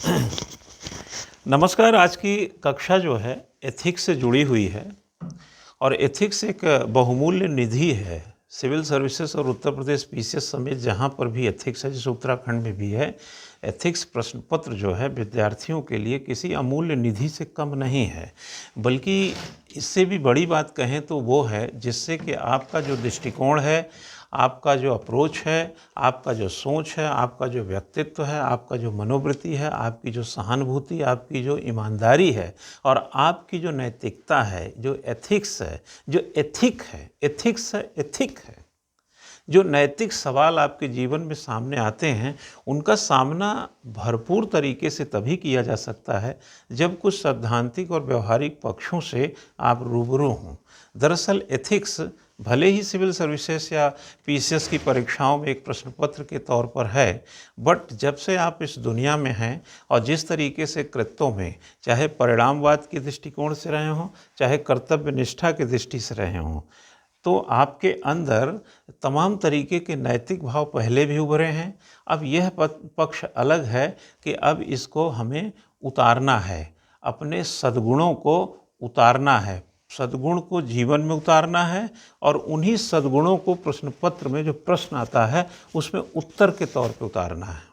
नमस्कार। आज की कक्षा जो है एथिक्स से जुड़ी हुई है और एथिक्स एक बहुमूल्य निधि है। सिविल सर्विसेज और उत्तर प्रदेश पीसीएस समेत जहाँ पर भी एथिक्स है, जैसे उत्तराखंड में भी है, एथिक्स प्रश्न पत्र जो है विद्यार्थियों के लिए किसी अमूल्य निधि से कम नहीं है, बल्कि इससे भी बड़ी बात कहें तो वो है जिससे कि आपका जो दृष्टिकोण है, आपका जो अप्रोच है, आपका जो सोच है, आपका जो व्यक्तित्व है, आपका जो मनोवृत्ति है, आपकी जो सहानुभूति, आपकी जो ईमानदारी है और आपकी जो नैतिकता है, जो एथिक्स है, जो एथिक है, जो नैतिक सवाल आपके जीवन में सामने आते हैं, उनका सामना भरपूर तरीके से तभी किया जा सकता है जब कुछ सैद्धांतिक और व्यवहारिक पक्षों से आप रूबरू हों। दरअसल एथिक्स भले ही सिविल सर्विसेज या पीसीएस की परीक्षाओं में एक प्रश्न पत्र के तौर पर है, बट जब से आप इस दुनिया में हैं और जिस तरीके से कृत्यों में, चाहे परिणामवाद के दृष्टिकोण से रहे हों, चाहे कर्तव्य निष्ठा की दृष्टि से रहे हों, तो आपके अंदर तमाम तरीके के नैतिक भाव पहले भी उभरे हैं। अब यह पक्ष अलग है कि अब इसको हमें उतारना है, अपने सद्गुणों को उतारना है, सद्गुण को जीवन में उतारना है और उन्हीं सद्गुणों को प्रश्न पत्र में जो प्रश्न आता है उसमें उत्तर के तौर पे उतारना है।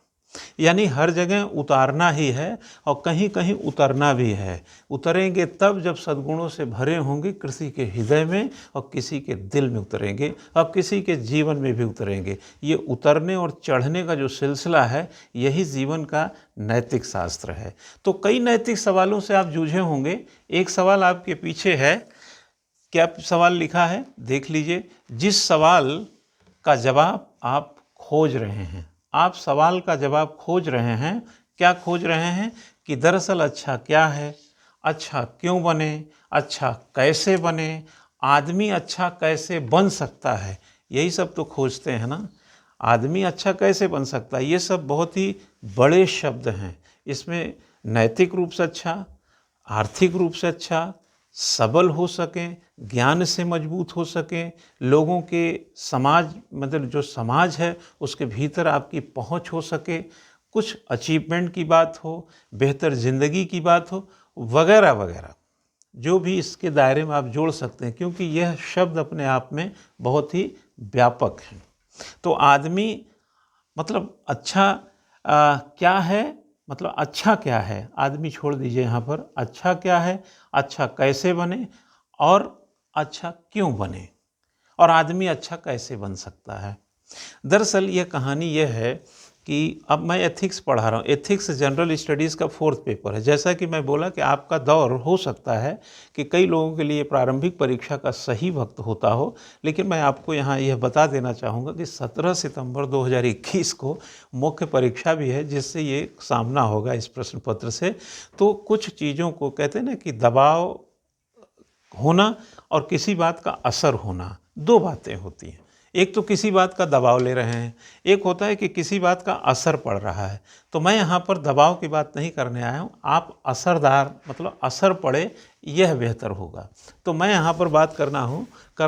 यानी हर जगह उतारना ही है और कहीं कहीं उतरना भी है। उतरेंगे तब जब सद्गुणों से भरे होंगे, किसी के हृदय में और किसी के दिल में उतरेंगे और किसी के जीवन में भी उतरेंगे। ये उतरने और चढ़ने का जो सिलसिला है, यही जीवन का नैतिक शास्त्र है। तो कई नैतिक सवालों से आप जूझे होंगे। एक सवाल आपके पीछे है, क्या सवाल लिखा है देख लीजिए। जिस सवाल का जवाब आप खोज रहे हैं, आप सवाल का जवाब खोज रहे हैं। क्या खोज रहे हैं कि दरअसल अच्छा क्या है, अच्छा क्यों बने, अच्छा कैसे बने, आदमी अच्छा कैसे बन सकता है, यही सब तो खोजते हैं ना। आदमी अच्छा कैसे बन सकता है, ये सब बहुत ही बड़े शब्द हैं। इसमें नैतिक रूप से अच्छा, आर्थिक रूप से अच्छा, सबल हो सकें, ज्ञान से मजबूत हो सकें, लोगों के समाज, मतलब जो समाज है उसके भीतर आपकी पहुंच हो सके, कुछ अचीवमेंट की बात हो, बेहतर ज़िंदगी की बात हो, वगैरह वगैरह, जो भी इसके दायरे में आप जोड़ सकते हैं, क्योंकि यह शब्द अपने आप में बहुत ही व्यापक है। तो आदमी मतलब अच्छा क्या है, मतलब अच्छा क्या है, आदमी छोड़ दीजिए यहाँ पर। अच्छा क्या है, अच्छा कैसे बने और अच्छा क्यों बने, और आदमी अच्छा कैसे बन सकता है। दरअसल यह कहानी यह है कि अब मैं एथिक्स पढ़ा रहा हूँ। एथिक्स जनरल स्टडीज़ का 4th पेपर है। जैसा कि मैं बोला कि आपका दौर हो सकता है कि कई लोगों के लिए प्रारंभिक परीक्षा का सही वक्त होता हो, लेकिन मैं आपको यहाँ यह बता देना चाहूँगा कि 17 सितंबर 2021 को मुख्य परीक्षा भी है, जिससे ये सामना होगा इस प्रश्न पत्र से। तो कुछ चीज़ों को कहते हैं ना कि दबाव होना और किसी बात का असर होना, दो बातें होती हैं। एक तो किसी बात का दबाव ले रहे हैं, एक होता है कि किसी बात का असर पड़ रहा है। तो मैं यहाँ पर दबाव की बात नहीं करने आया हूँ, आप असरदार, मतलब असर पड़े, यह बेहतर होगा। तो मैं यहाँ पर बात कर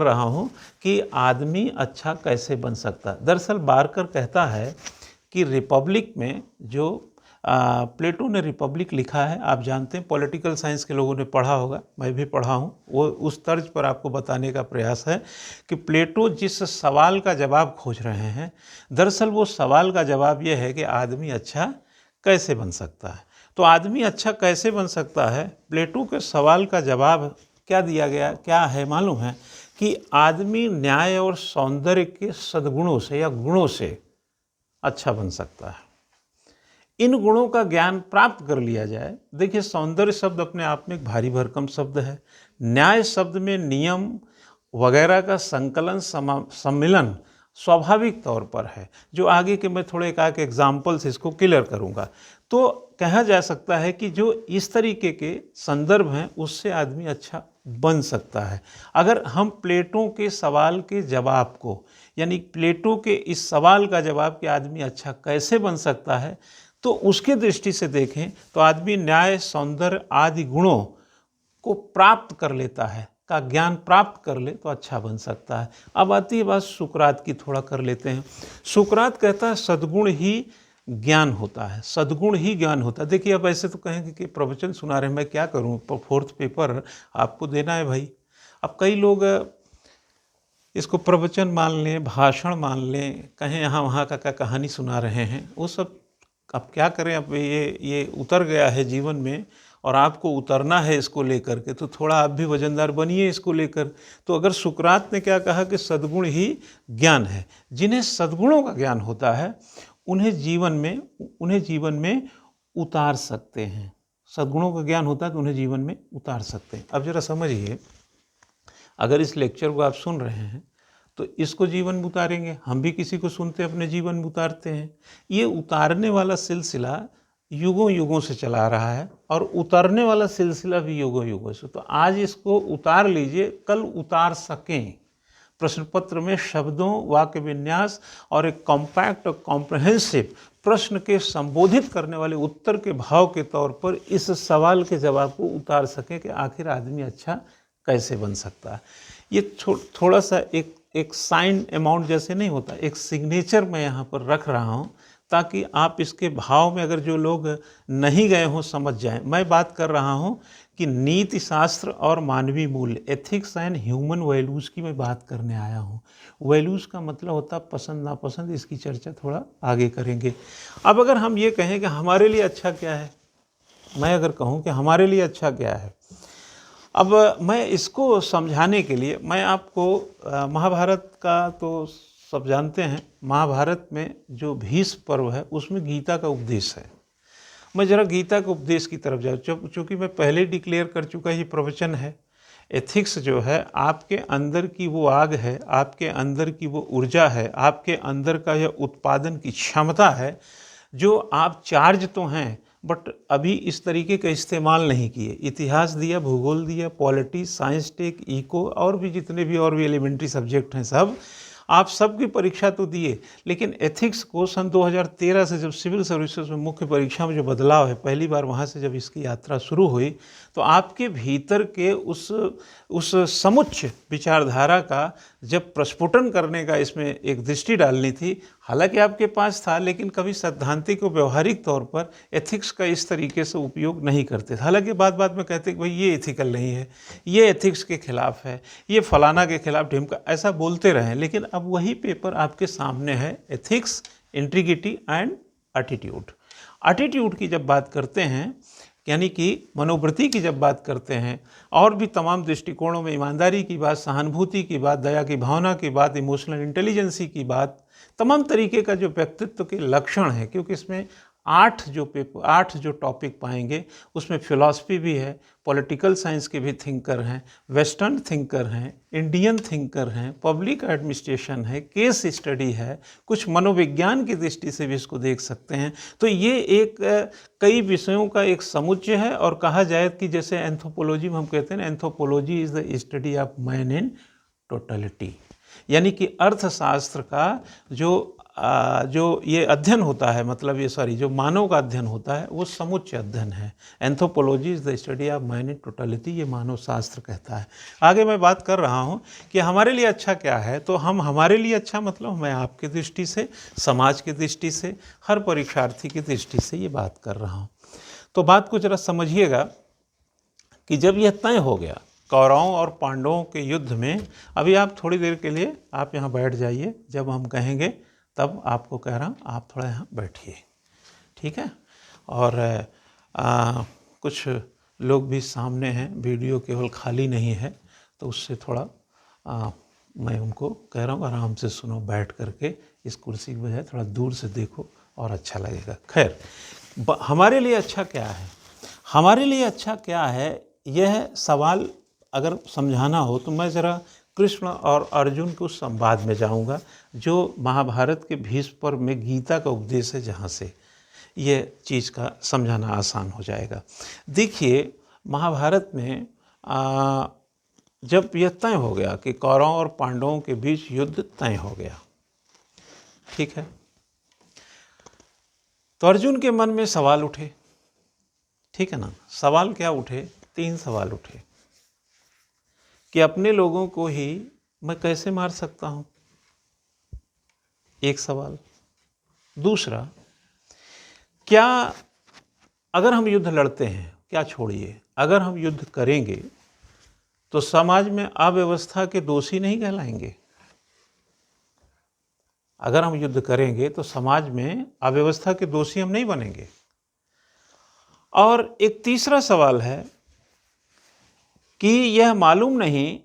रहा हूँ कि आदमी अच्छा कैसे बन सकता है। दरअसल बारकर कहता है कि रिपब्लिक में जो प्लेटो ने रिपब्लिक लिखा है, आप जानते हैं, पॉलिटिकल साइंस के लोगों ने पढ़ा होगा, मैं भी पढ़ा हूँ। वो उस तर्ज पर आपको बताने का प्रयास है कि प्लेटो जिस सवाल का जवाब खोज रहे हैं, दरअसल वो सवाल का जवाब ये है कि आदमी अच्छा कैसे बन सकता है। तो आदमी अच्छा कैसे बन सकता है, प्लेटो के सवाल का जवाब क्या दिया गया, क्या है मालूम है, कि आदमी न्याय और सौंदर्य के सद्गुणों से या गुणों से अच्छा बन सकता है। इन गुणों का ज्ञान प्राप्त कर लिया जाए। देखिए, सौंदर्य शब्द अपने आप में एक भारी भरकम शब्द है। न्याय शब्द में नियम वगैरह का संकलन, सम्मिलन स्वाभाविक तौर पर है, जो आगे के मैं थोड़े एक एग्जाम्पल से इसको क्लियर करूंगा। तो कहा जा सकता है कि जो इस तरीके के संदर्भ हैं, उससे आदमी अच्छा बन सकता है। अगर हम प्लेटो के सवाल के जवाब को, यानी प्लेटो के इस सवाल का जवाब कि आदमी अच्छा कैसे बन सकता है, तो उसके दृष्टि से देखें तो आदमी न्याय, सौंदर्य आदि गुणों को प्राप्त कर लेता है, का ज्ञान प्राप्त कर ले तो अच्छा बन सकता है। अब आती है बात सुकरात की, थोड़ा कर लेते हैं। सुकरात कहता है सद्गुण ही ज्ञान होता है, सद्गुण ही ज्ञान होता है। देखिए, अब ऐसे तो कहेंगे कि प्रवचन सुना रहे हैं, मैं क्या करूं, फोर्थ पेपर आपको देना है भाई। अब कई लोग इसको प्रवचन मान लें, भाषण मान लें, कहें यहाँ वहाँ का कहानी सुना रहे हैं, वो सब अब क्या करें। अब ये उतर गया है जीवन में और आपको उतरना है इसको लेकर के, तो थोड़ा आप भी वजनदार बनिए इसको लेकर। तो अगर सुकरात ने क्या कहा कि सद्गुण ही ज्ञान है, जिन्हें सद्गुणों का ज्ञान होता है उन्हें जीवन में उतार सकते हैं। सद्गुणों का ज्ञान होता है तो उन्हें जीवन में उतार सकते हैं। अब जरा समझिए, अगर इस लेक्चर को आप सुन रहे हैं तो इसको जीवन में उतारेंगे, हम भी किसी को सुनते अपने जीवन में उतारते हैं। ये उतारने वाला सिलसिला युगों युगों से चला रहा है और उतरने वाला सिलसिला भी युगों युगों से। तो आज इसको उतार लीजिए, कल उतार सकें। प्रश्न पत्र में शब्दों, वाक्य विन्यास और एक कॉम्पैक्ट और कॉम्प्रहेंसिव प्रश्न के संबोधित करने वाले उत्तर के भाव के तौर पर इस सवाल के जवाब को उतार सकें कि आखिर आदमी अच्छा कैसे बन सकता है। ये थोड़ा सा एक साइन अमाउंट जैसे नहीं होता, एक सिग्नेचर मैं यहाँ पर रख रहा हूँ ताकि आप इसके भाव में अगर जो लोग नहीं गए हों समझ जाएं। मैं बात कर रहा हूँ कि नीति शास्त्र और मानवीय मूल्य, एथिक्स एंड ह्यूमन वैल्यूज़ की मैं बात करने आया हूँ। वैल्यूज़ का मतलब होता है पसंद नापसंद, इसकी चर्चा थोड़ा आगे करेंगे। अब अगर हम ये कहें कि हमारे लिए अच्छा क्या है, मैं अगर कहूँ कि हमारे लिए अच्छा क्या है, अब मैं इसको समझाने के लिए मैं आपको महाभारत का तो सब जानते हैं। महाभारत में जो भीष्म पर्व है उसमें गीता का उपदेश है। मैं ज़रा गीता के उपदेश की तरफ जाऊँ, चूँकि मैं पहले डिक्लेयर कर चुका ये प्रवचन है। एथिक्स जो है आपके अंदर की वो आग है, आपके अंदर की वो ऊर्जा है, आपके अंदर का यह उत्पादन की क्षमता है जो आप चार्ज तो हैं बट अभी इस तरीके का इस्तेमाल नहीं किए। इतिहास दिया, भूगोल दिया, पॉलिटी, साइंस टेक, इको और भी जितने भी और भी एलिमेंट्री सब्जेक्ट हैं सब आप सबकी परीक्षा तो दिए, लेकिन एथिक्स को सन 2013 से जब सिविल सर्विसेज में मुख्य परीक्षा में जो बदलाव है, पहली बार वहाँ से जब इसकी यात्रा शुरू हुई तो आपके भीतर के उस समुच्च विचारधारा का जब प्रस्फुटन करने का इसमें एक दृष्टि डालनी थी, हालांकि आपके पास था, लेकिन कभी सैद्धांतिक और व्यवहारिक तौर पर एथिक्स का इस तरीके से उपयोग नहीं करते थे। हालांकि बात में कहते कि भाई ये एथिकल नहीं है, ये एथिक्स के खिलाफ है, ये फलाना के खिलाफ, ढिमका, ऐसा बोलते रहे। लेकिन अब वही पेपर आपके सामने है, ethics, integrity and attitude. Attitude की जब बात करते हैं, यानी कि मनोवृत्ति की जब बात करते हैं, और भी तमाम दृष्टिकोणों में ईमानदारी की बात, सहानुभूति की बात, दया की भावना की बात, इमोशनल इंटेलिजेंसी की बात, तमाम तरीके का जो व्यक्तित्व के लक्षण है, क्योंकि इसमें 8 जो टॉपिक पाएंगे उसमें फिलॉसफी भी है, पॉलिटिकल साइंस के भी थिंकर हैं, वेस्टर्न थिंकर हैं, इंडियन थिंकर हैं, पब्लिक एडमिनिस्ट्रेशन है, केस स्टडी है, कुछ मनोविज्ञान की दृष्टि से भी इसको देख सकते हैं। तो ये एक कई विषयों का एक समुच्चय है। और कहा जाए कि जैसे एंथ्रोपोलॉजी में हम कहते हैं, anthropology is the study of man in totality, यानी कि अर्थशास्त्र का जो ये अध्ययन होता है, मतलब ये जो मानव का अध्ययन होता है वो समुच्चय अध्ययन है। Anthropology is the study of man in totality, ये मानव शास्त्र कहता है। आगे मैं बात कर रहा हूँ कि हमारे लिए अच्छा क्या है, तो हमारे लिए अच्छा मतलब मैं आपकी दृष्टि से, समाज की दृष्टि से, हर परीक्षार्थी की दृष्टि से ये बात कर रहा हूँ। तो बात को जरा समझिएगा कि जब यह तय हो गया कौरवों और पांडवों के युद्ध में, अभी आप थोड़ी देर के लिए आप यहाँ बैठ जाइए, जब हम कहेंगे तब आपको कह रहा हूँ आप थोड़ा यहाँ बैठिए, ठीक है। और कुछ लोग भी सामने हैं, वीडियो केवल खाली नहीं है, तो उससे थोड़ा मैं उनको कह रहा हूँ आराम से सुनो, बैठ करके, इस कुर्सी की बजाय थोड़ा दूर से देखो और अच्छा लगेगा। खैर, हमारे लिए अच्छा क्या है, हमारे लिए अच्छा क्या है, यह सवाल अगर समझाना हो तो मैं ज़रा कृष्ण और अर्जुन के उस संवाद में जाऊंगा जो महाभारत के भीष्म पर्व में गीता का उपदेश है, जहाँ से ये चीज़ का समझाना आसान हो जाएगा। देखिए, महाभारत में जब यह तय हो गया कि कौरवों और पांडवों के बीच युद्ध तय हो गया, ठीक है, तो अर्जुन के मन में सवाल उठे, ठीक है ना। सवाल क्या उठे? 3 सवाल उठे कि अपने लोगों को ही मैं कैसे मार सकता हूँ, एक सवाल। दूसरा क्या अगर हम युद्ध लड़ते हैं, क्या छोड़िए, अगर हम युद्ध करेंगे तो समाज में अव्यवस्था के दोषी नहीं कहलाएंगे? अगर हम युद्ध करेंगे तो समाज में अव्यवस्था के दोषी हम नहीं बनेंगे? और एक तीसरा सवाल है कि यह मालूम नहीं,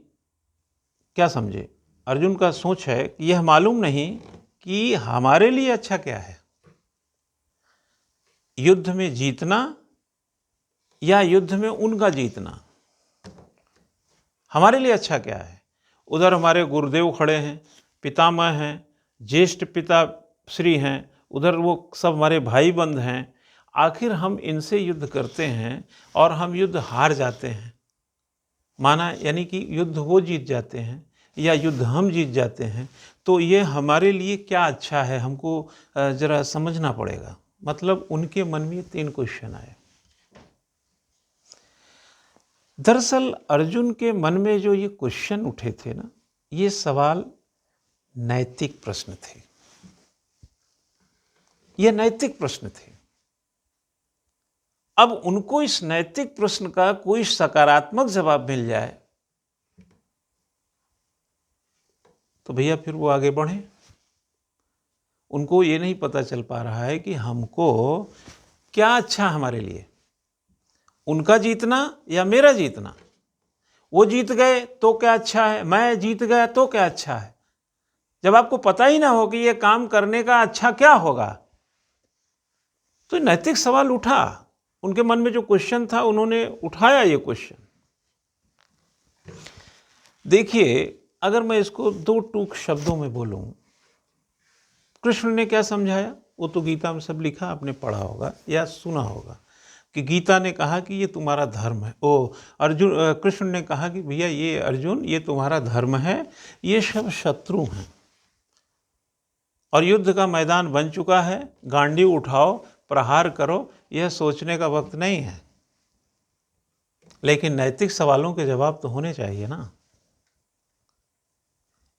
क्या समझे, अर्जुन का सोच है कि यह मालूम नहीं कि हमारे लिए अच्छा क्या है, युद्ध में जीतना या युद्ध में उनका जीतना। हमारे लिए अच्छा क्या है? उधर हमारे गुरुदेव खड़े हैं, पितामह हैं, ज्येष्ठ पिता श्री हैं, उधर वो सब हमारे भाई बंद हैं। आखिर हम इनसे युद्ध करते हैं और हम युद्ध हार जाते हैं, माना यानी कि युद्ध वो जीत जाते हैं या युद्ध हम जीत जाते हैं, तो ये हमारे लिए क्या अच्छा है, हमको जरा समझना पड़ेगा। मतलब उनके मन में 3 क्वेश्चन आए। दरअसल अर्जुन के मन में जो ये क्वेश्चन उठे थे ना, ये सवाल नैतिक प्रश्न थे, ये नैतिक प्रश्न थे। अब उनको इस नैतिक प्रश्न का कोई सकारात्मक जवाब मिल जाए तो भैया फिर वो आगे बढ़े। उनको ये नहीं पता चल पा रहा है कि हमको क्या अच्छा हमारे लिए, उनका जीतना या मेरा जीतना। वो जीत गए तो क्या अच्छा है, मैं जीत गया तो क्या अच्छा है। जब आपको पता ही ना हो कि ये काम करने का अच्छा क्या होगा, तो नैतिक सवाल उठा। उनके मन में जो क्वेश्चन था, उन्होंने उठाया ये क्वेश्चन। देखिए, अगर मैं इसको 2 टूक शब्दों में बोलूं, कृष्ण ने क्या समझाया, वो तो गीता में सब लिखा, आपने पढ़ा होगा या सुना होगा कि गीता ने कहा कि ये तुम्हारा धर्म है। कृष्ण ने कहा कि भैया ये अर्जुन, ये तुम्हारा धर्म है, ये सब शत्रु हैं और युद्ध का मैदान बन चुका है, गांडी उठाओ, प्रहार करो, यह सोचने का वक्त नहीं है। लेकिन नैतिक सवालों के जवाब तो होने चाहिए ना।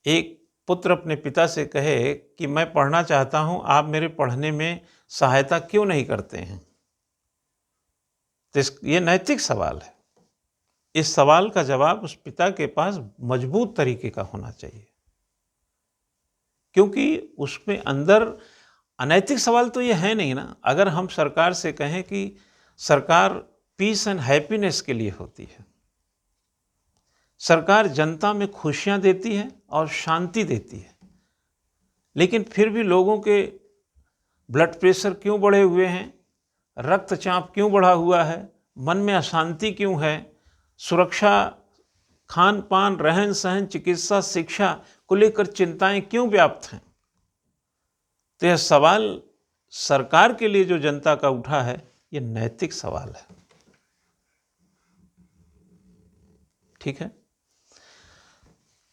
एक पुत्र अपने पिता से कहे कि मैं पढ़ना चाहता हूं, आप मेरे पढ़ने में सहायता क्यों नहीं करते हैं, तो ये नैतिक सवाल है। इस सवाल का जवाब उस पिता के पास मजबूत तरीके का होना चाहिए, क्योंकि उसमें अंदर अनैतिक सवाल तो ये है नहीं ना। अगर हम सरकार से कहें कि सरकार पीस एंड हैप्पीनेस के लिए होती है, सरकार जनता में खुशियां देती है और शांति देती है, लेकिन फिर भी लोगों के ब्लड प्रेशर क्यों बढ़े हुए हैं, रक्तचाप क्यों बढ़ा हुआ है, मन में अशांति क्यों है, सुरक्षा, खान पान, रहन सहन, चिकित्सा, शिक्षा को लेकर चिंताएं क्यों व्याप्त हैं। तो यह सवाल सरकार के लिए जो जनता का उठा है, यह नैतिक सवाल है। ठीक है,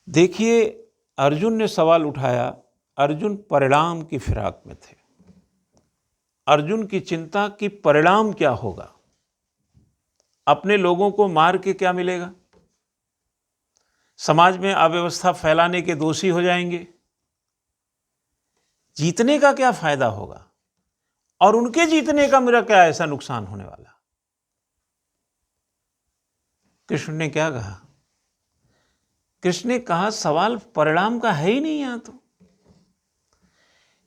देखिए अर्जुन ने सवाल उठाया, अर्जुन परिणाम की फिराक में थे। अर्जुन की चिंता कि परिणाम क्या होगा, अपने लोगों को मार के क्या मिलेगा, समाज में अव्यवस्था फैलाने के दोषी हो जाएंगे, जीतने का क्या फायदा होगा और उनके जीतने का मेरा क्या ऐसा नुकसान होने वाला। कृष्ण ने क्या कहा, कृष्ण ने कहा सवाल परिणाम का है ही नहीं,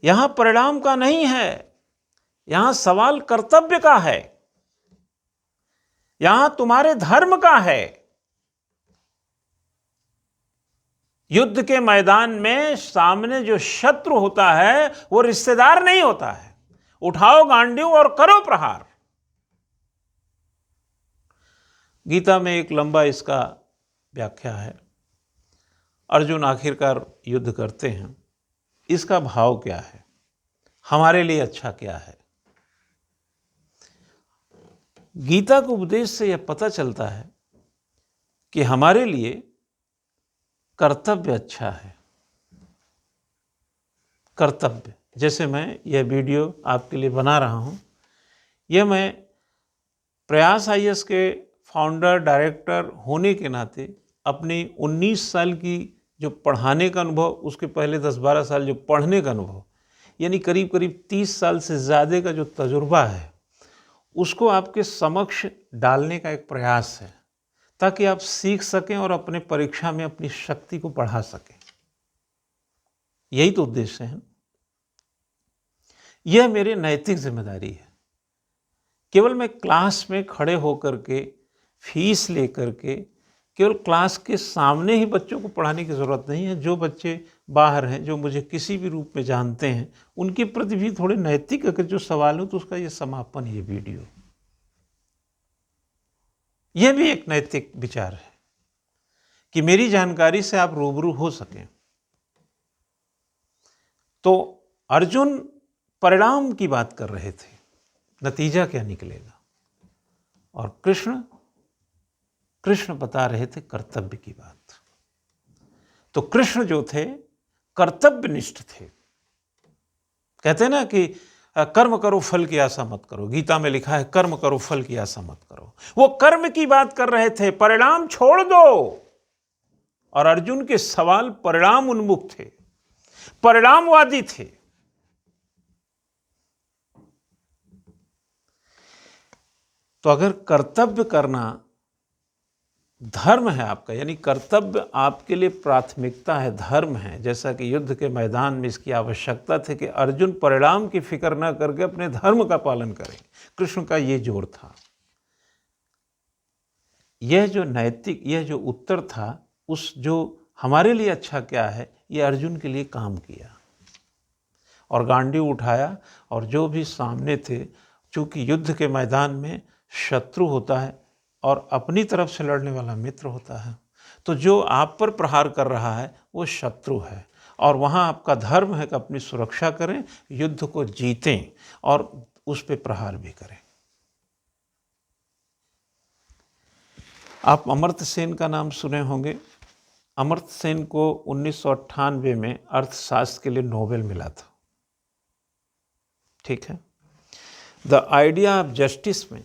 यहां परिणाम का नहीं है, यहां सवाल कर्तव्य का है, यहां तुम्हारे धर्म का है। युद्ध के मैदान में सामने जो शत्रु होता है वो रिश्तेदार नहीं होता है। उठाओ गांडीव और करो प्रहार। गीता में एक लंबा इसका व्याख्या है। अर्जुन आखिरकार युद्ध करते हैं, इसका भाव क्या है, हमारे लिए अच्छा क्या है। गीता के उपदेश से यह पता चलता है कि हमारे लिए कर्तव्य अच्छा है। कर्तव्य, जैसे मैं यह वीडियो आपके लिए बना रहा हूं, यह मैं प्रयास आईएएस के फाउंडर डायरेक्टर होने के नाते अपनी 19 साल की जो पढ़ाने का अनुभव, उसके पहले 10-12 साल जो पढ़ने का अनुभव, यानी करीब करीब 30 साल से ज़्यादा का जो तजुर्बा है उसको आपके समक्ष डालने का एक प्रयास है, ताकि आप सीख सकें और अपने परीक्षा में अपनी शक्ति को बढ़ा सकें। यही तो उद्देश्य है। यह मेरी नैतिक जिम्मेदारी है। केवल मैं क्लास में खड़े होकर के फीस लेकर के केवल क्लास के सामने ही बच्चों को पढ़ाने की ज़रूरत नहीं है। जो बच्चे बाहर हैं, जो मुझे किसी भी रूप में जानते हैं, उनके प्रति भी थोड़े नैतिक अगर जो सवाल हो तो उसका ये समापन, ये वीडियो, यह भी एक नैतिक विचार है कि मेरी जानकारी से आप रूबरू हो सकें। तो अर्जुन परिणाम की बात कर रहे थे, नतीजा क्या निकलेगा, और कृष्ण बता रहे थे कर्तव्य की बात। तो कृष्ण जो थे कर्तव्यनिष्ठ थे। कहते हैं ना कि कर्म करो फल की आशा मत करो, गीता में लिखा है कर्म करो फल की आशा मत करो। वो कर्म की बात कर रहे थे, परिणाम छोड़ दो। और अर्जुन के सवाल परिणाम उन्मुख थे, परिणामवादी थे। तो अगर कर्तव्य करना धर्म है आपका, यानी कर्तव्य आपके लिए प्राथमिकता है, धर्म है, जैसा कि युद्ध के मैदान में इसकी आवश्यकता थी कि अर्जुन परिणाम की फिक्र न करके अपने धर्म का पालन करें। कृष्ण का ये जोर था। यह जो नैतिक, यह जो उत्तर था, उस जो हमारे लिए अच्छा क्या है, यह अर्जुन के लिए काम किया। और गांडीव उठाया, और जो भी सामने थे, चूंकि युद्ध के मैदान में शत्रु होता है और अपनी तरफ से लड़ने वाला मित्र होता है, तो जो आप पर प्रहार कर रहा है वो शत्रु है। और वहाँ आपका धर्म है कि अपनी सुरक्षा करें, युद्ध को जीतें और उस पर प्रहार भी करें। आप अमर्त्य सेन का नाम सुने होंगे। अमर्त्य सेन को 1998 में अर्थशास्त्र के लिए नोबेल मिला था। ठीक है। द आइडिया ऑफ जस्टिस में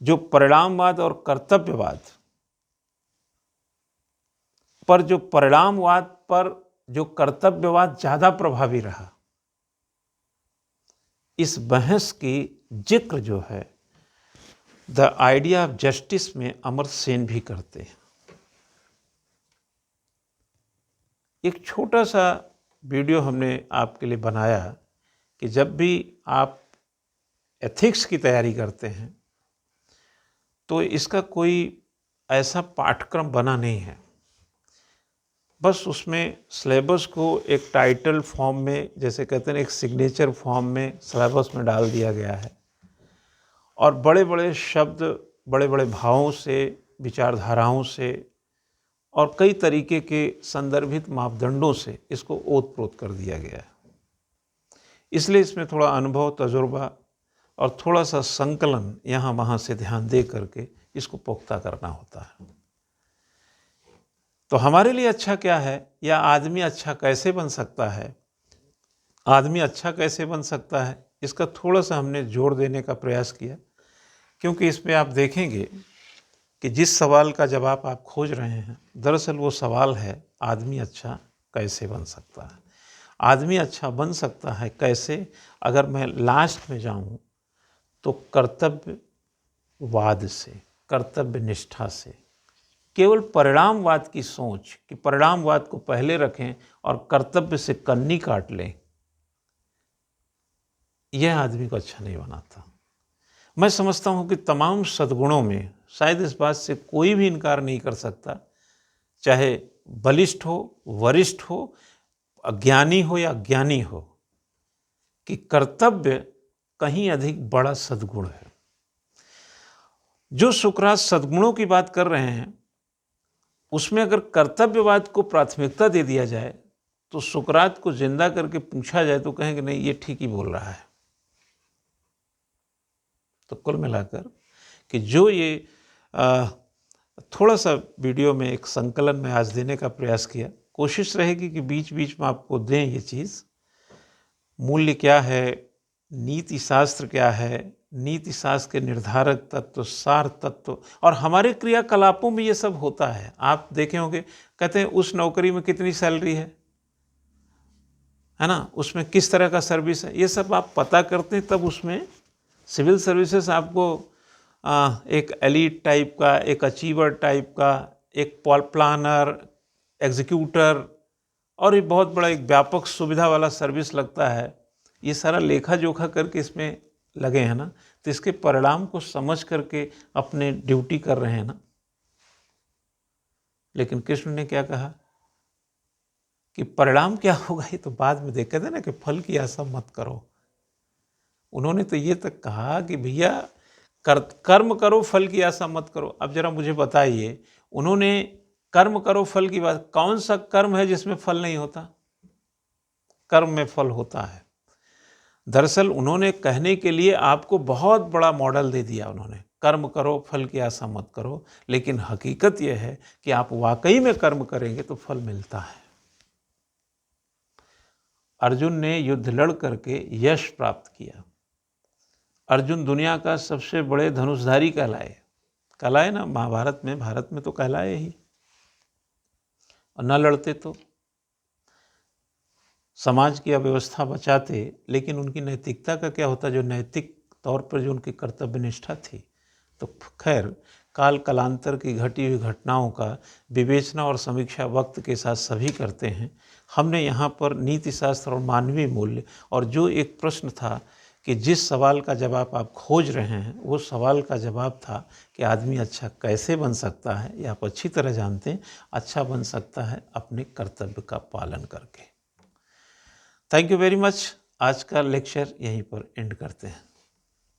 जो परिणामवाद और कर्तव्यवाद पर, जो परिणामवाद पर जो कर्तव्यवाद ज्यादा प्रभावी रहा, इस बहस की जिक्र जो है द आइडिया ऑफ जस्टिस में अमर्त्य सेन भी करते हैं। एक छोटा सा वीडियो हमने आपके लिए बनाया कि जब भी आप एथिक्स की तैयारी करते हैं तो इसका कोई ऐसा पाठ्यक्रम बना नहीं है, बस उसमें सिलेबस को एक टाइटल फॉर्म में, जैसे कहते हैं एक सिग्नेचर फॉर्म में सिलेबस में डाल दिया गया है, और बड़े बड़े शब्द, बड़े बड़े भावों से, विचारधाराओं से और कई तरीके के संदर्भित मापदंडों से इसको ओत-प्रोत कर दिया गया है। इसलिए इसमें थोड़ा अनुभव, तजुर्बा और थोड़ा सा संकलन यहाँ वहाँ से ध्यान दे करके इसको पुख्ता करना होता है। तो हमारे लिए अच्छा क्या है, या आदमी अच्छा कैसे बन सकता है, आदमी अच्छा कैसे बन सकता है, इसका थोड़ा सा हमने जोर देने का प्रयास किया। क्योंकि इसमें आप देखेंगे कि जिस सवाल का जवाब आप खोज रहे हैं, दरअसल वो सवाल है आदमी अच्छा कैसे बन सकता है। आदमी अच्छा बन सकता है कैसे, अगर मैं लास्ट में जाऊं तो कर्तव्यवाद से, कर्तव्य निष्ठा से, केवल परिणामवाद की सोच कि परिणामवाद को पहले रखें और कर्तव्य से कन्नी काट लें, यह आदमी को अच्छा नहीं बनाता। मैं समझता हूं कि तमाम सद्गुणों में शायद इस बात से कोई भी इनकार नहीं कर सकता, चाहे बलिष्ठ हो, वरिष्ठ हो, अज्ञानी हो या ज्ञानी हो, कि कर्तव्य कहीं अधिक बड़ा सद्गुण है। जो सुकरात सद्गुणों की बात कर रहे हैं, उसमें अगर कर्तव्यवाद को प्राथमिकता दे दिया जाए तो सुकरात को जिंदा करके पूछा जाए तो कहेंगे नहीं, ये ठीक ही बोल रहा है। तो कुल मिलाकर कि जो ये थोड़ा सा वीडियो में एक संकलन में आज देने का प्रयास किया, कोशिश रहेगी कि बीच बीच में आपको दें ये चीज़, मूल्य क्या है, नीति शास्त्र क्या है, नीति शास्त्र के निर्धारक तत्व, सार तत्व, और हमारे क्रियाकलापों में ये सब होता है। आप देखे होंगे, कहते हैं उस नौकरी में कितनी सैलरी है, है ना, उसमें किस तरह का सर्विस है, ये सब आप पता करते हैं, तब उसमें सिविल सर्विसेज आपको एक एलीट टाइप का, एक अचीवर टाइप का, एक प्लानर, एग्जीक्यूटर और ये बहुत बड़ा एक व्यापक सुविधा वाला सर्विस लगता है। ये सारा लेखा जोखा करके इसमें लगे हैं ना, तो इसके परिणाम को समझ करके अपने ड्यूटी कर रहे हैं ना। लेकिन कृष्ण ने क्या कहा कि परिणाम क्या होगा ये तो बाद में देख, कहते ना कि फल की आशा मत करो। उन्होंने तो ये तक कहा कि भैया कर्म करो, फल की आशा मत करो। अब जरा मुझे बताइए, उन्होंने कर्म करो फल की बात, कौन सा कर्म है जिसमें फल नहीं होता? कर्म में फल होता है। दरअसल उन्होंने कहने के लिए आपको बहुत बड़ा मॉडल दे दिया। उन्होंने कर्म करो, फल की आशा मत करो, लेकिन हकीकत यह है कि आप वाकई में कर्म करेंगे तो फल मिलता है। अर्जुन ने युद्ध लड़ करके यश प्राप्त किया। अर्जुन दुनिया का सबसे बड़े धनुषधारी कहलाए ना महाभारत में, भारत में तो कहलाए ही, और न लड़ते तो समाज की अव्यवस्था बचाते। लेकिन उनकी नैतिकता का क्या होता, जो नैतिक तौर पर जो उनकी कर्तव्य निष्ठा थी। तो खैर, काल कालांतर की घटी हुई घटनाओं का विवेचना और समीक्षा वक्त के साथ सभी करते हैं। हमने यहाँ पर नीति शास्त्र और मानवीय मूल्य, और जो एक प्रश्न था कि जिस सवाल का जवाब आप खोज रहे हैं, वो सवाल का जवाब था कि आदमी अच्छा कैसे बन सकता है, ये आप अच्छी तरह जानते हैं। अच्छा बन सकता है अपने कर्तव्य का पालन करके। Thank you very much. आज का लेक्चर यहीं पर एंड करते हैं।